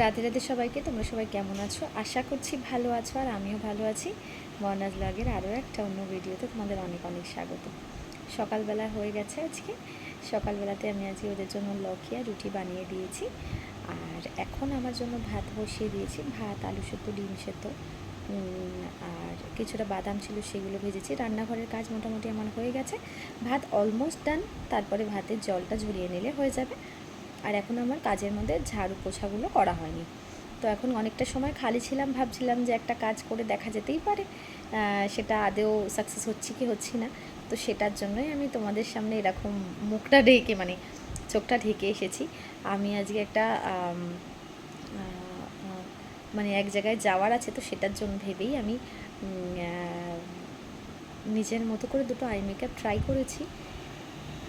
রাধে রাধে সবাইকে। তোমরা সবাই কেমন আছো? আশা করছি ভালো আছো, আর আমিও ভালো আছি। বর্ণাজ ব্লগের আরও একটা অন্য ভিডিওতে তোমাদের অনেক অনেক স্বাগত। সকালবেলা হয়ে গেছে আজকে। সকালবেলাতে আমি আজকে ওদের জন্য লক্ষিয়া রুটি বানিয়ে দিয়েছি, আর এখন আমার জন্য ভাত বসিয়ে দিয়েছি। ভাত, আলু সেদ্ধ, ডিম সেদ্ধ, আর কিছুটা বাদাম ছিল সেগুলো ভেজেছি। রান্নাঘরের কাজ মোটামুটি আমার হয়ে গেছে। ভাত অলমোস্ট ডান। তারপরে ভাতের জলটা ঝরিয়ে নিলে হয়ে যাবে। আর এখন আমার কাজের মধ্যে ঝাড়ু পোছাগুলো করা হয়নি। তো এখন অনেকটা সময় খালি ছিলাম, ভাবছিলাম যে একটা কাজ করে দেখা যেতেই পারে, সেটা আদেও সাকসেস হচ্ছে কি হচ্ছি না। তো সেটার জন্যই আমি তোমাদের সামনে এরকম মুখটা ঢেকে, মানে চোখটা ঢেকে এসেছি। আমি আজকে একটা মানে এক জায়গায় যাওয়ার আছে, তো সেটার জন্য ভেবেই আমি নিজের মতো করে দুটো আই মেকআপ ট্রাই করেছি।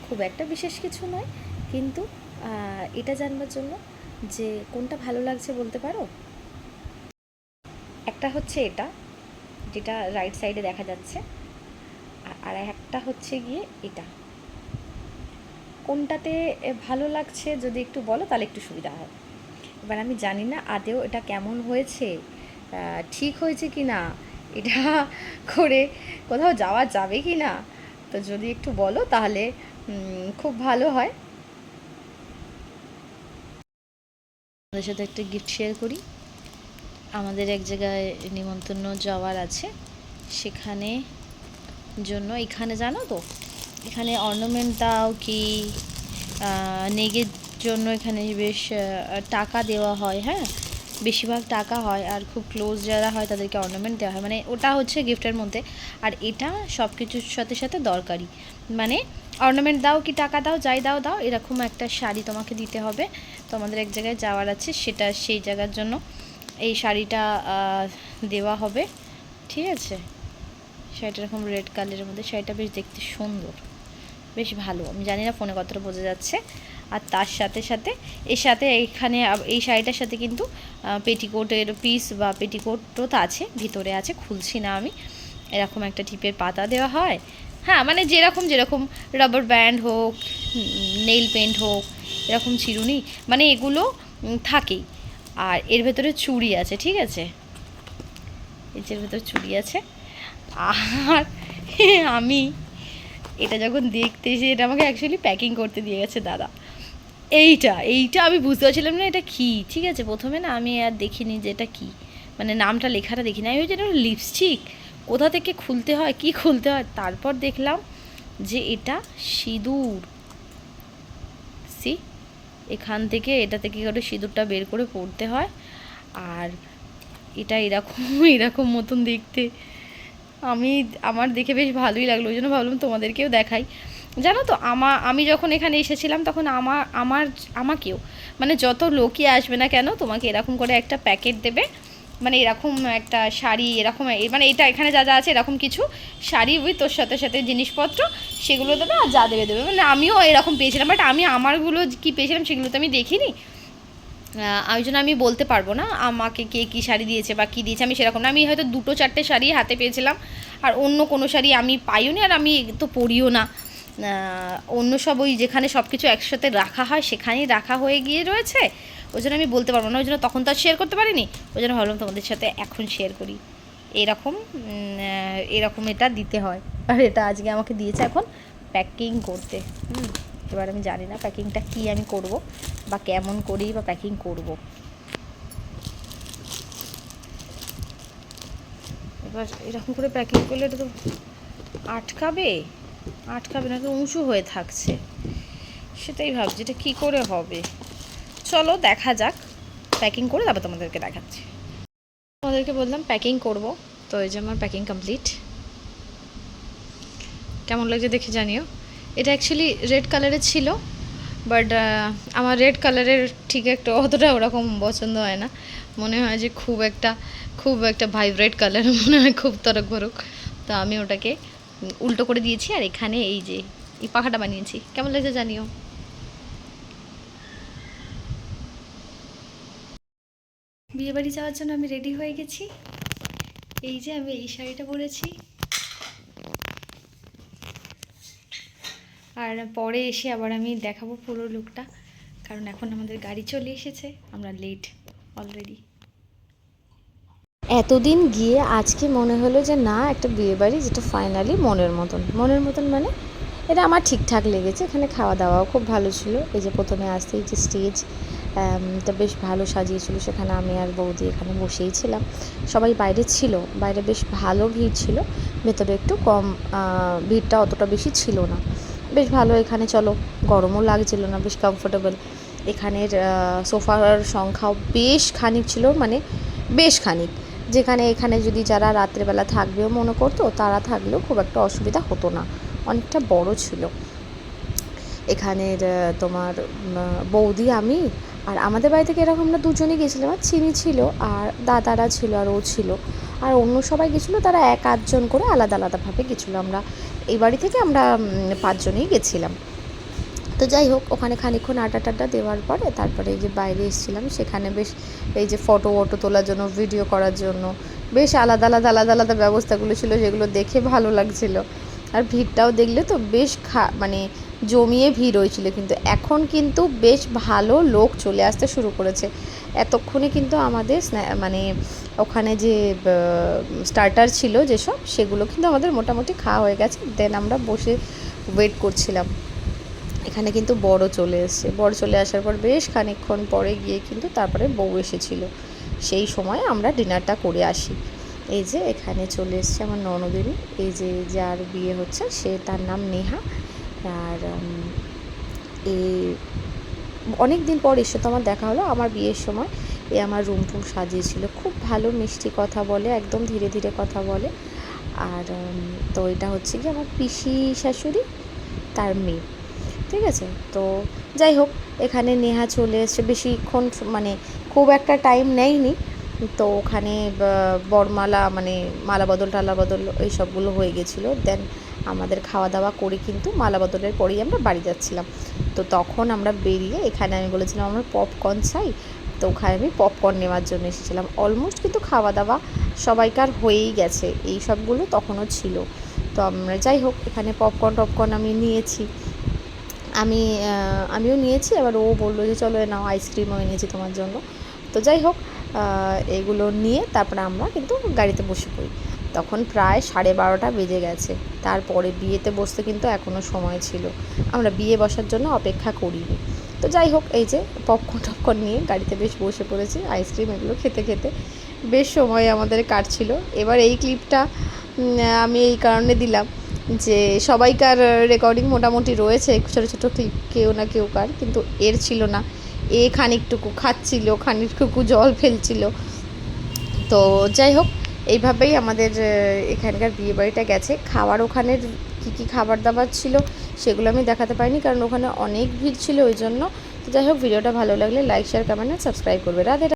খুব একটা বিশেষ কিছু নয়, কিন্তু এটা জানবার জন্য যে কোনটা ভালো লাগছে বলতে পারো। একটা হচ্ছে এটা, যেটা রাইট সাইডে দেখা যাচ্ছে, আর একটা হচ্ছে গিয়ে এটা। কোনটাতে ভালো লাগছে যদি একটু বলো তাহলে একটু সুবিধা হয়। এবার আমি জানি না আদেও এটা কেমন হয়েছে, ঠিক হয়েছে কি না, এটা করে কোথাও যাওয়া যাবে কি না। তো যদি একটু বলো তাহলে খুব ভালো হয়। আমাদের সাথে একটা গিফট শেয়ার করি। আমাদের এক জায়গায় নিমন্ত্রণ যাওয়ার আছে, সেখানে জন্য এখানে জানো তো, এখানে অর্নামেন্ট দাও কি নেগের জন্য এখানে বেশ টাকা দেওয়া হয়। হ্যাঁ, বেশিরভাগ টাকা হয়, আর খুব ক্লোজ যারা হয় তাদেরকে অর্নামেন্ট দেওয়া হয়, মানে ওটা হচ্ছে গিফটের মধ্যে। আর এটা সব কিছুর সাথে সাথে দরকারি, মানে অর্নামেন্ট দাও কি টাকা দাও, যাই দাও দাও, এরকম একটা শাড়ি তোমাকে দিতে হবে। তো আমাদের এক জায়গায় যাওয়ার আছে, সেটা সেই জায়গার জন্য এই শাড়িটা দেওয়া হবে। ঠিক আছে, শাড়িটা এরকম রেড কালারের মধ্যে, শাড়িটা বেশ দেখতে সুন্দর, বেশ ভালো। আমি জানি না ফোনে কতটা বোঝা যাচ্ছে। আর তার সাথে সাথে এর সাথে এইখানে এই শাড়িটার সাথে কিন্তু পেটিকোটের পিস বা পেটিকোটও তো আছে, ভিতরে আছে, খুলছি না আমি। এরকম একটা টিপের পাতা দেওয়া হয়। হ্যাঁ, মানে যেরকম যেরকম রাবার ব্যান্ড হোক, নেইল পেন্ট হোক, এরকম চিরুনি, মানে এগুলো থাকেই। আর এর ভেতরে চুড়ি আছে, ঠিক আছে, এর ভেতরে চুড়ি আছে। আর আমি এটা যখন দেখতে এসে, এটা আমাকে অ্যাকচুয়ালি প্যাকিং করতে দিয়ে গেছে দাদা। এইটা আমি বুঝতে পারছিলাম না এটা কী। ঠিক আছে, প্রথমে না আমি আর দেখিনি যে এটা কী, মানে নামটা লেখাটা দেখিনি। আমি ভেবেছি এটা লিপস্টিক, কোথা থেকে খুলতে হয়, কি খুলতে হয়। তারপর দেখলাম যে এটা সিঁদুর। সি, এখান থেকে, এটা থেকে করে সিঁদুরটা বের করে পড়তে হয়। আর এটা এরকম এরকম মতন দেখতে। আমার দেখে বেশ ভালোই লাগলো, ওই জন্য ভাবলাম তোমাদেরকেও দেখাই। জানো তো, আমি যখন এখানে এসেছিলাম তখন আমাকেও, মানে যত লোকই আসবে না কেন, তোমাকে এরকম করে একটা প্যাকেট দেবে, মানে এরকম একটা শাড়ি, এরকম মানে এটা এখানে যা যা আছে এরকম কিছু শাড়ি উইথ ওর সাথে সাথে জিনিসপত্র, সেগুলো দেবে, আর যা দেবে দেবে। মানে আমিও এরকম পেয়েছিলাম, বাট আমি আমারগুলো কী পেয়েছিলাম সেগুলো তো আমি দেখিনি। ওই জন্য আমি বলতে পারবো না আমাকে কে কী শাড়ি দিয়েছে বা কী দিয়েছে, আমি সেরকম না। আমি হয়তো 2-4টে শাড়ি হাতে পেয়েছিলাম, আর অন্য কোনো শাড়ি আমি পাইও নি, আর আমি তো পরিও না। অন্য সব ওই যেখানে সব কিছু একসাথে রাখা হয় সেখানেই রাখা হয়ে গিয়ে রয়েছে। ওই জন্য আমি বলতে পারবো না, ওই জন্য তখন তো আর শেয়ার করতে পারিনি। ওই জন্য ভাবলাম তোমাদের সাথে এখন শেয়ার করি। এরকম এরকম এটা দিতে হয়, আর এটা আজকে আমাকে দিয়েছে এখন প্যাকিং করতে। এবার আমি জানি না প্যাকিংটা কী আমি করব, বা কেমন করেই বা প্যাকিং করব। এবার এরকম করে প্যাকিং করলে এটা তো আটকাবে আটকাবে না, তো উঁচু হয়ে থাকছে। সেটাই ভাবছি এটা কী করে হবে। চলো দেখা যাক, প্যাকিং করে তারপর তোমাদেরকে দেখাচ্ছি। তোমাদেরকে বললাম প্যাকিং করব, তো এই যে আমার প্যাকিং কমপ্লিট। কেমন লাগছে দেখে জানিও। এটা অ্যাকচুয়ালি রেড কালারের ছিল, বাট আমার রেড কালারের ঠিক একটা অতটা ওরকম পছন্দ হয় না। মনে হয় যে খুব একটা ভাইব্রেট কালার, মনে হয় খুব তরক ভরক। তো আমি ওটাকে উল্টো করে দিয়েছি, আর এখানে এই যে এই পাখাটা বানিয়েছি। কেমন লাগছে জানিও। বিয়েবাড়ি যাওয়ার জন্য আমি রেডি হয়ে গেছি। এই যে আমি এই শাড়িটা পরেছি, আর পরে এসে আবার আমি দেখাবো পুরো লুকটা, কারণ এখন আমাদের গাড়ি চলে এসেছে, আমরা লেট। অলরেডি। এতদিন গিয়ে আজকে মনে হলো যে না, একটা বিয়েবাড়ি যেটা ফাইনালি মনের মতন মানে এটা আমার ঠিকঠাক লেগেছে। এখানে খাওয়া দাওয়াও খুব ভালো ছিল। এই যে প্রথমে আসতেই যে স্টেজ তা বেশ ভালো সাজিয়েছিল, সেখানে আমি আর বৌদি এখানে বসেই ছিলাম। সবাই বাইরে ছিল, বাইরে বেশ ভালো ভিড় ছিল, ভেতরে একটু কম, ভিড়টা অতটা বেশি ছিল না। বেশ ভালো এখানে, চলো গরমও লাগছিল না, বেশ কমফোর্টেবল। এখানের সোফার সংখ্যাও বেশ খানিক ছিল, মানে বেশ খানিক, যেখানে এখানে যদি যারা রাত্রেবেলা থাকবেও মনে করতো তারা থাকলেও খুব একটা অসুবিধা হতো না, অনেকটা বড় ছিল। এখানের তোমার বৌদি, আমি আর আমাদের বাড়ি থেকে এরকম আমরা দুজনেই গেছিলাম, আর চিনি ছিল আর দাদারা ছিল আর ও ছিল, আর অন্য সবাই গেছিলো, তারা এক আধজন করে আলাদা আলাদাভাবে গেছিলো। আমরা এই বাড়ি থেকে আমরা 5 জনেই গেছিলাম। তো যাই হোক, ওখানে খানিকক্ষণ আড্ডা টাড্ডা দেওয়ার পরে তারপরে এই যে বাইরে এসেছিলাম, সেখানে বেশ এই যে ফটো তোলার জন্য, ভিডিও করার জন্য বেশ আলাদা আলাদা আলাদা আলাদা ব্যবস্থাগুলো ছিল, যেগুলো দেখে ভালো লাগছিল। আর ভিড়টাও দেখলে তো বেশ মানে জমিয়ে ভিড় হয়েছিল, কিন্তু এখন কিন্তু বেশ ভালো লোক চলে আসতে শুরু করেছে। এতক্ষণে কিন্তু আমাদের মানে ওখানে যে স্টার্টার ছিল যেসব, সেগুলো কিন্তু আমাদের মোটামুটি খাওয়া হয়ে গেছে। দেন আমরা বসে ওয়েট করছিলাম। এখানে কিন্তু বড় চলে এসছে, বড় চলে আসার পর বেশ খানিকক্ষণ পরে গিয়ে কিন্তু তারপরে বউ এসেছিল। সেই সময় আমরা ডিনারটা করে আসি। এই যে এখানে চলে এসছে আমার ননদিনী, এই যে যার বিয়ে হচ্ছে সে, তার নাম নেহা। আর এই অনেক দিন পর এসে তো আমার দেখা হলো, আমার বিয়ের সময় এ আমার রুম টুম সাজিয়েছিল, খুব ভালো মিষ্টি কথা বলে, একদম ধীরে ধীরে কথা বলে। আর তো এটা হচ্ছে কি আমার পিসি শাশুড়ি, তার মেয়ে, ঠিক আছে। তো যাই হোক, এখানে নেহা চলে এসছে, বেশিক্ষণ মানে খুব একটা টাইম নেয়নি। তো ওখানে বরমালা, মানে মালা বদল টালা বদল এই সবগুলো হয়ে গেছিলো। দেন আমাদের খাওয়া দাওয়া করে কিন্তু মালা বদলের পরেই আমরা বাড়ি যাচ্ছিলাম। তো তখন আমরা বেরিয়ে এখানে আমি বলেছিলাম আমার পপকর্ন চাই, তো ওখানে আমি পপকর্ন নেওয়ার জন্য এসেছিলাম। অলমোস্ট কিন্তু খাওয়া দাওয়া সবাইকার হয়েই গেছে, এই সবগুলো তখনও ছিল। তো আমরা যাই হোক, এখানে পপকর্ন আমি নিয়েছি, আমিও নিয়েছি। আবার ও বললো যে চলো নাও, আইসক্রিমও এনেছি তোমার জন্য। তো যাই হোক, এগুলো নিয়ে তারপরে আমরা কিন্তু গাড়িতে বসে পড়ি। তখন প্রায় 12:30 বেজে গেছে। তারপরে বিয়েতে বসতে কিন্তু এখনও সময় ছিল, আমরা বিয়ে বসার জন্য অপেক্ষা করিনি। তো যাই হোক, এই যে পপকর্ন নিয়ে গাড়িতে বেশ বসে পড়েছি, আইসক্রিম এগুলো খেতে খেতে বেশ সময় আমাদের কাটছিল। এবার এই ক্লিপটা আমি এই কারণে দিলাম যে সবাইকার রেকর্ডিং মোটামুটি রয়েছে, ছোটো ছোটো ক্লিপ কেউ না কেউ কার, কিন্তু এর ছিল না। এ খানিকটুকু খাচ্ছিল, খানিকটুকু জল ফেলছিল। তো যাই হোক, এইভাবেই আমাদের এখানকার বিয়েবাড়িটা গেছে। খাবার ওখানের কী কী খাবার দাবার ছিল সেগুলো আমি দেখাতে পারিনি, কারণ ওখানে অনেক ভিড় ছিল ওই জন্য। তো যাই হোক, ভিডিওটা ভালো লাগলে লাইক, শেয়ার, কমেন্ট আর সাবস্ক্রাইব করবে। রাধে।